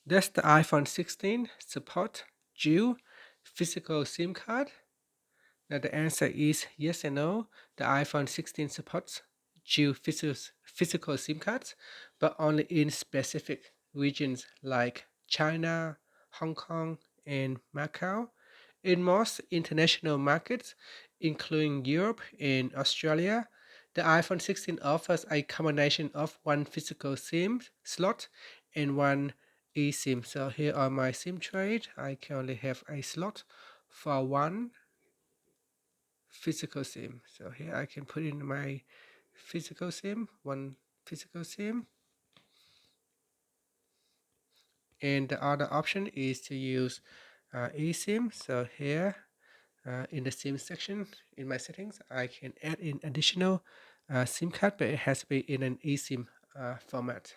Does the iPhone 16 support dual physical SIM card? Now the answer is yes and no. The iPhone 16 supports dual physical SIM cards, but only in specific regions like China, Hong Kong, and Macau. In most international markets, including Europe and Australia, the iPhone 16 offers a combination of one physical SIM slot and one eSIM. So here are my SIM tray. I currently have a slot for one physical SIM. So here I can put in my physical SIM, one physical SIM. And the other option is to use eSIM. So here in the SIM section in my settings, I can add in additional SIM card, but it has to be in an eSIM format.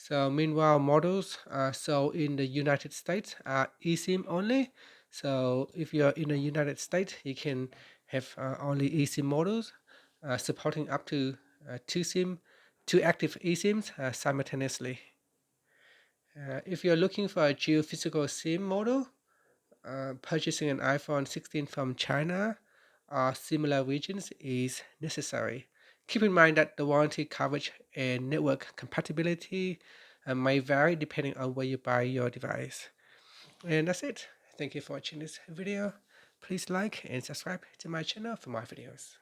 So meanwhile, models sold in the United States are eSIM only. So if you're in the United States, you can have only eSIM models supporting up to two active eSIMs simultaneously. If you're looking for a geophysical SIM model, purchasing an iPhone 16 from China or similar regions is necessary. Keep in mind that the warranty coverage and network compatibility may vary depending on where you buy your device. And that's it. Thank you for watching this video. Please like and subscribe to my channel for more videos.